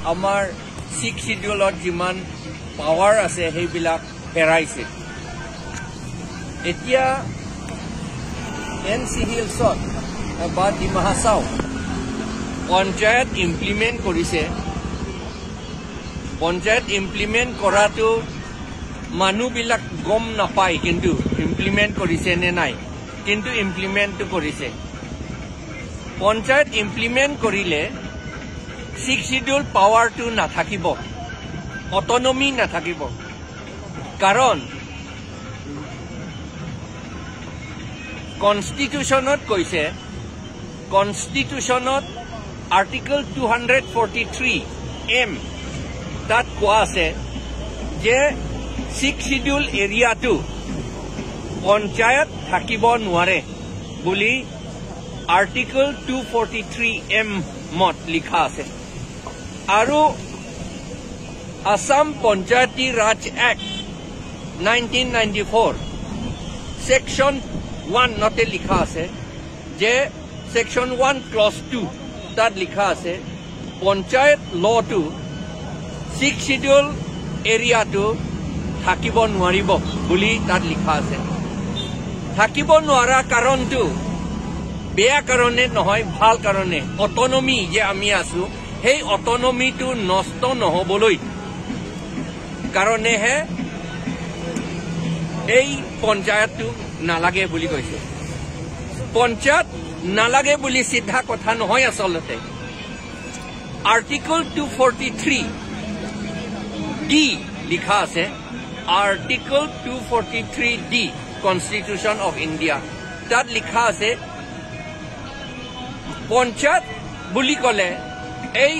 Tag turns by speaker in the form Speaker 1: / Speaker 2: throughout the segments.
Speaker 1: আমাৰ 6 শিডিউলত যিমান পাৱাৰ আছে সেইবিলাক হেৰাইছে এতিয়া NC Hillsত বা ডিমা হাছাও পঞ্চায়ত ইমপ্লিমেণ্ট কৰিছে পঞ্চায়ত ইমপ্লিমেণ্ট কৰাটো মানুহবিলাক গম নাপায় কিন্তু ইমপ্লিমেণ্ট কৰিছে নে নাই কিন্তু ইমপ্লিমেণ্টটো কৰিছে পঞ্চায়ত ইমপ্লিমেণ্ট কৰিলে 6 শিডিউল পাৱাৰটো নাথাকিব অটনমি নাথাকিব কাৰণ কনষ্টিটিউশ্যনত কৈছে কনষ্টিটিউশ্যনত আৰ্টিকল 243 তাত কোৱা আছে যে 6 শিডিউল এৰিয়াটো পঞ্চায়ত থাকিব নোৱাৰে বুলি আৰ্টিকল 243 মত লিখা আছে আৰু আসাম পঞ্চায়তী ৰাজ এক্ট 1994 সেকশন 1 নতে লিখা আছে যে সেকশন 1 ক্লজ 2 তাত লিখা আছে পঞ্চায়ত লটো 6 শিডিউল এৰিয়াটো থাকিব নোৱাৰিব বুলি তাত লিখা আছে থাকিব নোৱাৰা কাৰণটো বেয়া কাৰণে নহয় ভাল কাৰণে অটনমি যে আমি আছো সেই অটনমিটো নষ্ট নহবলৈ কাৰণেহে এই পঞ্চায়তটো নালাগে বুলি কৈছে পঞ্চায়ত নালাগে বুলি সিদ্ধা কথা নহয় আসলতে আৰ্টিকল 243 ডি লিখা আছে article 243 D constitution of India তাত লিখা আছে পঞ্চায়ত বুলি ক'লে এই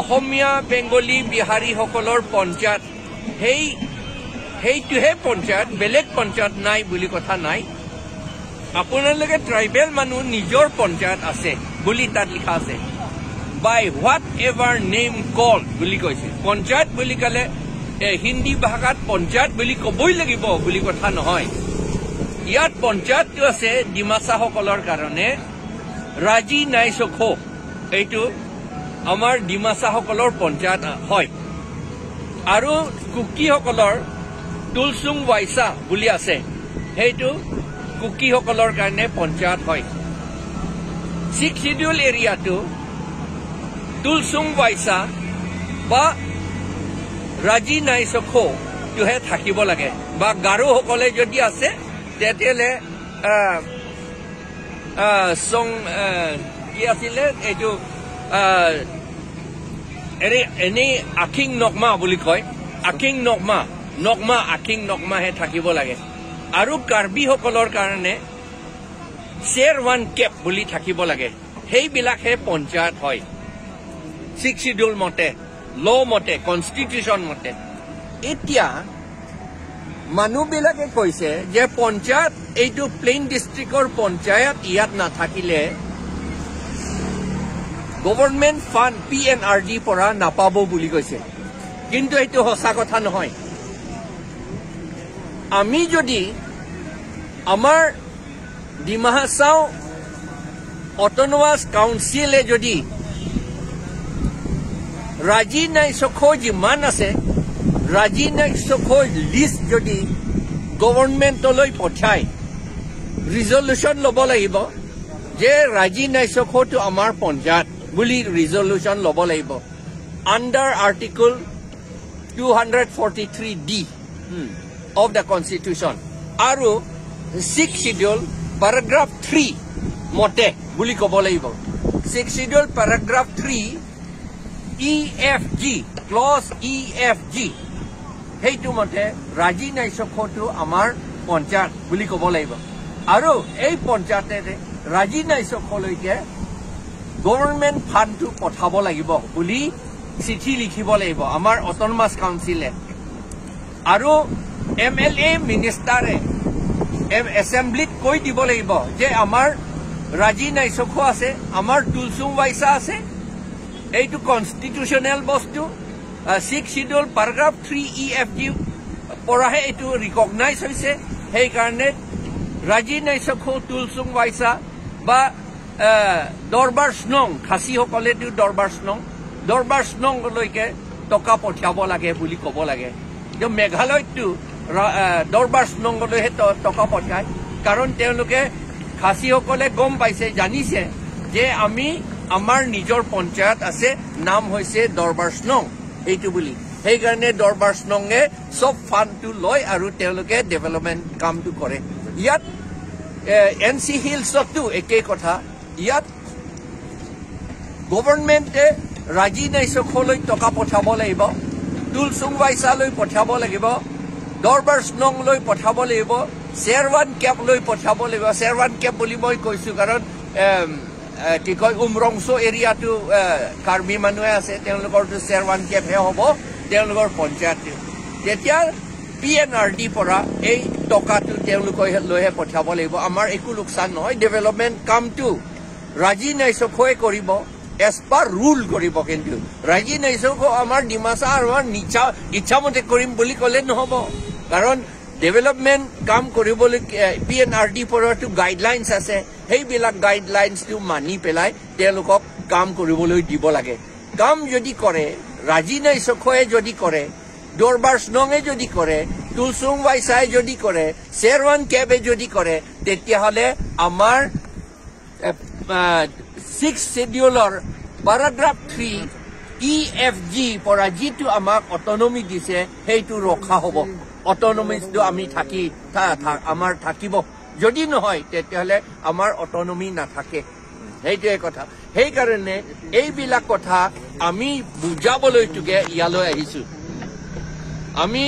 Speaker 1: অসমীয়া বেংগলী বিহাৰী সকলৰ পঞ্চায়ত সেইটোহে পঞ্চায়ত বেলেগ পঞ্চায়ত নাই বুলি কথা নাই আপোনালোকে ট্ৰাইবেল মানুহ নিজৰ পঞ্চায়ত আছে বুলি তাত লিখা আছে বাই হোৱাট এভাৰ নেম কল বুলি কৈছে পঞ্চায়ত বুলি ক'লে হিন্দী ভাষাত পঞ্চায়ত বুলি ক'বই লাগিব বুলি কথা নহয় ইয়াত পঞ্চায়তটো আছে ডিমাছাসকলৰ কাৰণে ৰাজি নাইচখো এইটো আমাৰ ডিমাছাসকলৰ পঞ্চায়ত হয় আৰু কুকিসকলৰ তুলসুং ৱাইছা বুলি আছে সেইটো কুকিসকলৰ কাৰণে পঞ্চায়ত হয় 6 শিডিউল এৰিয়াটো তুলসুং ৱাইছা বা ৰাজি নাইচখো টোহে থাকিব লাগে বা গাৰোসকলে যদি আছে তেতিয়ালে সং কি আছিলে এইটো এনেই আখিং নকমা বুলি কয় আখিং নকমা আখিং নকমাহে থাকিব লাগে আৰু কাৰ্বিসকলৰ কাৰণে শ্বেৰ ওৱান কেপ বুলি থাকিব লাগে সেইবিলাকহে পঞ্চায়ত হয় 6 শিডিউল মতে ল মতে কনষ্টিটিউশ্যন মতে এতিয়া মানুহবিলাকে কৈছে যে পঞ্চায়ত এইটো প্লেইন ডিষ্ট্ৰিক্টৰ পঞ্চায়ত ইয়াত নাথাকিলে গভৰ্ণমেণ্ট ফাণ্ড PNRD পৰা নাপাব বুলি কৈছে কিন্তু এইটো সঁচা কথা নহয় আমি যদি আমাৰ ডিমা হাছাও অট'নমাছ কাউন্সিলে যদি ৰাজি নাইচখো যিমান আছে ৰাজি নাইচখো লিষ্ট যদি গভৰ্ণমেণ্টলৈ পঠায় ৰিজল্যুশ্যন ল'ব লাগিব যে ৰাজি নাইচখোটো আমাৰ পঞ্চায়ত বুলি ৰিজল্যুশ্যন ল'ব লাগিব under article 243 D of the constitution আৰু 6 schedule paragraph 3 মতে বুলি ক'ব লাগিব 6 schedule paragraph 3 EFG clause EFG সেইটো মতে ৰাজি নাইচখোটো আমাৰ পঞ্চায়ত বুলি ক'ব লাগিব আৰু এই পঞ্চায়তে ৰাজি নাইচখোলৈকে গভৰ্ণমেণ্ট ফাণ্ডটো পঠাব লাগিব বুলি চিঠি লিখিব লাগিব আমাৰ অট'নমাছ কাউন্সিলে আৰু MLA মিনিষ্টাৰে এছেম্বলিত কৈ দিব লাগিব যে আমাৰ ৰাজি নাইচখো আছে আমাৰ তুলসুং ৱাইছা আছে এইটো কনষ্টিটিউশ্যনেল বস্তু 6 শিডিউল paragraph 3 EFG পৰাহে এইটো ৰিকগনাইজ হৈছে সেইকাৰণে ৰাজি নাইচখো তুলসুং ৱাইছা বা দৰবাৰ স্নং খাচীসকলেতো দৰবাৰ স্নং দৰবাৰ নংলৈকে টকা পঠিয়াব লাগে বুলি ক'ব লাগে যে মেঘালয়তো দৰবাৰ নংলৈহে টকা পঠায় কাৰণ তেওঁলোকে খাচীসকলে গম পাইছে জানিছে যে আমি আমাৰ নিজৰ পঞ্চায়ত আছে নাম হৈছে দৰবাৰ নং এইটো বুলি সেইকাৰণে দৰবাৰ নঙে সব ফাণ্ডটো লয় আৰু তেওঁলোকে ডেভেলপমেণ্ট কামটো কৰে ইয়াত এনচি হিলছতো একেই কথা ইয়াত গভৰ্ণমেণ্টে ৰাজি নাইচকলৈ টকা পঠাব লাগিব তুলচুং বাইচালৈ পঠাব লাগিব দৰবাৰ নংলৈ পঠাব লাগিব শ্বেৰৱান কেপলৈ পঠাব লাগিব শ্বেৰৱান কেপ বুলি মই কৈছোঁ কাৰণ কি কয় উমৰংছ এৰিয়াটো কাৰ্বি মানুহে আছে তেওঁলোকৰতো শ্বেৰৱান কেপহে হ'ব তেওঁলোকৰ পঞ্চায়তটো তেতিয়া PNRD পৰা এই টকাটো তেওঁলোকলৈহে পঠাব লাগিব আমাৰ একো লোকচান নহয় ডেভেলপমেণ্ট কামটো ৰাজি নাইচকৈ কৰিব এজ পাৰ ৰুল কৰিব কিন্তু ৰাজি নাইচক আমাৰ ডিমাচা আৰু আমাৰ ইচ্ছামতে কৰিম বুলি ক'লে নহ'ব কাৰণ ডেভেলপমেণ্ট কাম কৰিবলৈ PNRD পৰাটো গাইডলাইনছ আছে সেইবিলাক গাইডলাইনছটো মানি পেলাই তেওঁলোকক কাম কৰিবলৈ দিব লাগে কাম যদি কৰে ৰাজি নাইচকয়ে যদি কৰে দৰবাৰ নঙে যদি কৰে তুলচুং বাইচাই যদি কৰে শ্বেৰৱান কেবে যদি কৰে তেতিয়াহ'লে আমাৰ 6 শিডিউলৰ paragraph 3 EFG পৰা যিটো আমাক অটনমি দিছে সেইটো ৰখা হ'ব অটনমিটো আমি আমাৰ থাকিব যদি নহয় তেতিয়াহ'লে আমাৰ অটনমি নাথাকে সেইটোৱে কথা সেইকাৰণে এইবিলাক কথা আমি বুজাবলৈকে ইয়ালৈ আহিছোঁ আমি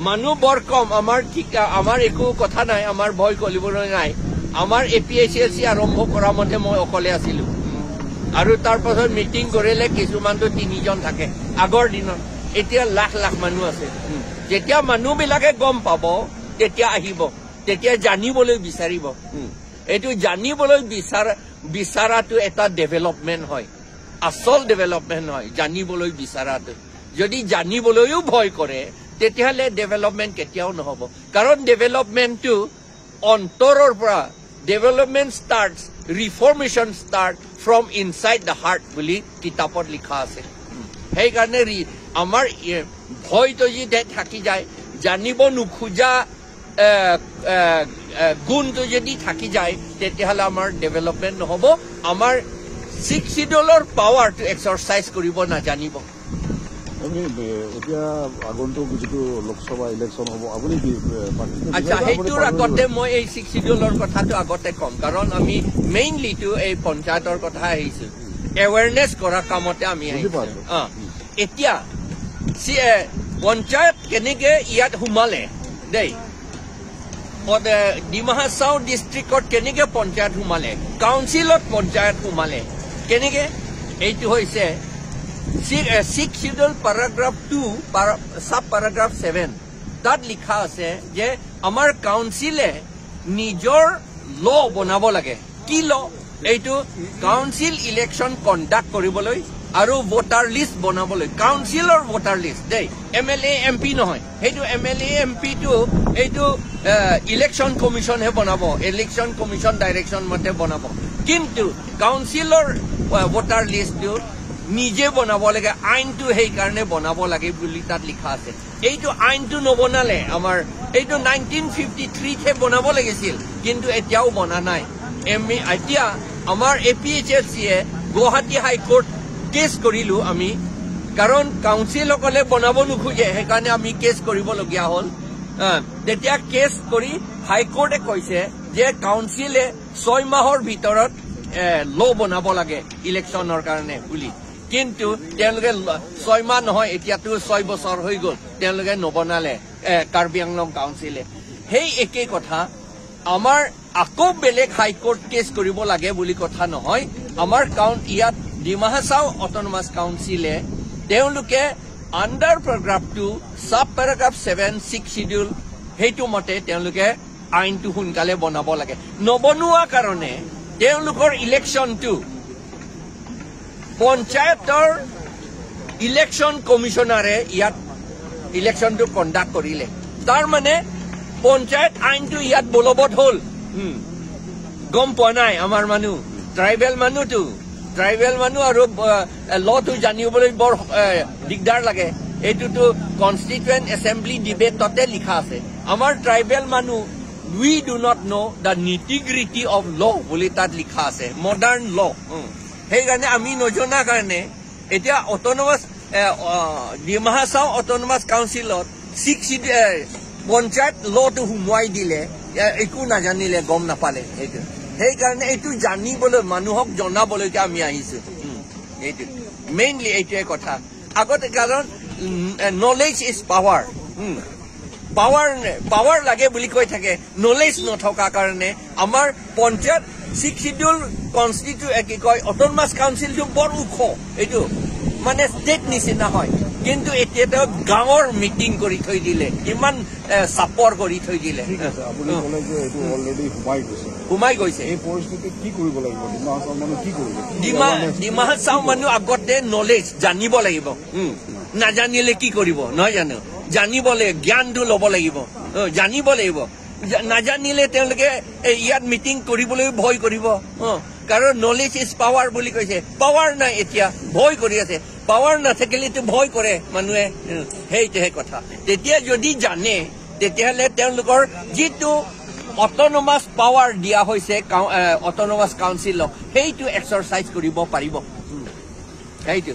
Speaker 1: মানুহ বৰ কম আমাৰ একো কথা নাই আমাৰ ভয় কৰিবলৈ নাই আমাৰ APSLC আৰম্ভ কৰা মতে মই অকলে আছিলোঁ আৰু তাৰ পাছত মিটিং কৰিলে কিছুমানটো 3জন থাকে আগৰ দিনত এতিয়া লাখ লাখ মানুহ আছে যেতিয়া মানুহবিলাকে গম পাব তেতিয়া আহিব তেতিয়া জানিবলৈ বিচাৰিব এইটো জানিবলৈ বিচাৰাটো এটা ডেভেলপমেণ্ট হয় আসল ডেভেলপমেণ্ট হয় জানিবলৈ বিচাৰাটো যদি জানিবলৈও ভয় কৰে তেতিয়াহ'লে ডেভেলপমেণ্ট কেতিয়াও নহ'ব কাৰণ ডেভেলপমেণ্টটো অন্তৰৰ পৰা development starts reformation start from inside the heart বুলি কিতাপত লিখা আছে সেইকাৰণে আমাৰ ভয়টো যদি থাকি যায় জানিব নোখোজা গুণটো যদি থাকি যায় তেতিয়াহ'লে আমাৰ ডেভেলপমেণ্ট নহ'ব আমাৰ 6 শিডিউলৰ পাৱাৰটো এক্সাৰচাইজ কৰিব নাজানিব
Speaker 2: এতিয়া আগন্তুক যিটো লোকসভা ইলেকশ্যন হ'ব আপুনি
Speaker 1: আচ্ছা সেইটোৰ আগতে মই এই 6 শিডিউলৰ কথাটো আগতে ক'ম কাৰণ আমি মেইনলিটো এই পঞ্চায়তৰ কথা আহিছোঁ এৱেৰনেছ কৰা কামতে আমি আহিছোঁ এতিয়া পঞ্চায়ত কেনেকে ইয়াত সোমালে দেই ডিমা হাছাও ডিষ্ট্ৰিক্টত কেনেকে পঞ্চায়ত সোমালে কাউন্সিলত পঞ্চায়ত সোমালে কেনেকে এইটো হৈছে 6 শিডিউল paragraph 2 sub paragraph 7 তাত লিখা আছে যে আমাৰ কাউন্সিলে নিজৰ ল বনাব লাগে কি ল এইটো কাউন্সিল ইলেকশ্যন কণ্ডাক্ট কৰিবলৈ আৰু ভোটাৰ লিষ্ট বনাবলৈ কাউন্সিলৰ ভোটাৰ লিষ্ট দেই MLA MP নহয় সেইটো MLA MP টো এইটো ইলেকশ্যন কমিশ্যনহে বনাব ইলেকশ্যন কমিশ্যন ডাইৰেকশ্যন মতে বনাব কিন্তু কাউন্সিলৰ ভোটাৰ লিষ্টটো নিজে বনাব লাগে আইনটো সেইকাৰণে বনাব লাগে বুলি তাত লিখা আছে এইটো আইনটো নবনালে আমাৰ এইটো 1953তে বনাব লাগিছিল কিন্তু এতিয়াও বনা নাই এতিয়া আমাৰ APHLCয়ে গুৱাহাটী হাইকোৰ্ট কেছ কৰিলোঁ আমি কাৰণ কাউন্সিলসকলে বনাব নোখোজে সেইকাৰণে আমি কেছ কৰিবলগীয়া হ'ল তেতিয়া কেছ কৰি হাইকোৰ্টে কৈছে যে কাউন্সিলে 6 মাহৰ ভিতৰত ল বনাব লাগে ইলেকশ্যনৰ কাৰণে বুলি কিন্তু তেওঁলোকে 6 মাহ নহয় এতিয়াতো 6 বছৰ হৈ গ'ল তেওঁলোকে নবনালে কাৰ্বি আংলং কাউন্সিলে সেই একেই কথা আমাৰ আকৌ বেলেগ হাইকোৰ্ট কেছ কৰিব লাগে বুলি কথা নহয় আমাৰ ইয়াত ডিমা হাছাও অট'নমাছ কাউন্সিলে তেওঁলোকে under paragraph 2 sub paragraph 7 6 schedule সেইটো মতে তেওঁলোকে আইনটো সোনকালে বনাব লাগে নবনোৱা কাৰণে তেওঁলোকৰ ইলেকশ্যনটো পঞ্চায়তৰ ইলেকশ্যন কমিশ্যনাৰে ইয়াত ইলেকশ্যনটো কণ্ডাক্ট কৰিলে তাৰ মানে পঞ্চায়ত আইনটো ইয়াত বলবৎ হ'ল গম পোৱা নাই আমাৰ মানুহ ট্ৰাইবেল মানুহটো ট্ৰাইবেল মানুহ আৰু লটো জানিবলৈ বৰ দিগদাৰ লাগে এইটোতো কনষ্টিটুৱেণ্ট এছেম্বলি ডিবেটতে লিখা আছে আমাৰ ট্ৰাইবেল মানুহ we do not know the nitty-gritty of law বুলি তাত লিখা আছে মডাৰ্ণ ল সেইকাৰণে আমি নজনা কাৰণে এতিয়া অট'নমাছ ডিমা হাছাও অট'নমাছ কাউন্সিলত পঞ্চায়ত লটো সোমোৱাই দিলে একো নাজানিলে গম নাপালে এইটো সেইকাৰণে এইটো জানিবলৈ মানুহক জনাবলৈকে আমি আহিছো এইটো মেইনলি এইটোৱে কথা আগতে কাৰণ নলেজ ইজ পাৱাৰ পাৱাৰ লাগে বুলি কৈ থাকে নলেজ নথকা কাৰণে আমাৰ পঞ্চায়ত 6 শিডিউল কি কয় অট'নমাছ কাউন্সিলটো বৰ ওখ এইটো মানে ষ্টেট নিচিনা হয় কিন্তু এতিয়া তেওঁ গাঁৱৰ মিটিং কৰি থৈ দিলে ইমান চাপৰ কৰি থৈ দিলে সোমাই গৈছে
Speaker 2: এই পৰিস্থিতিত কি কৰিব লাগিব
Speaker 1: ডিমা হাছাও মানুহ আগতে নলেজ জানিব লাগিব নাজানিলে কি কৰিব নহয় জানো জানিব লাগিব জ্ঞানটো ল'ব লাগিব জানিব লাগিব নাজানিলে তেওঁলোকে ইয়াত মিটিং কৰিবলৈ ভয় কৰিব কাৰণ নলেজ ইজ পাৱাৰ বুলি কৈছে পাৱাৰ নাই এতিয়া ভয় কৰি আছে পাৱাৰ নাথাকিলেতো ভয় কৰে মানুহে সেইটোহে কথা তেতিয়া যদি জানে তেতিয়াহ'লে তেওঁলোকৰ যিটো অট'নমাছ পাৱাৰ দিয়া হৈছে অট'নমাছ কাউন্সিলক সেইটো এক্সাৰচাইজ কৰিব পাৰিব সেইটো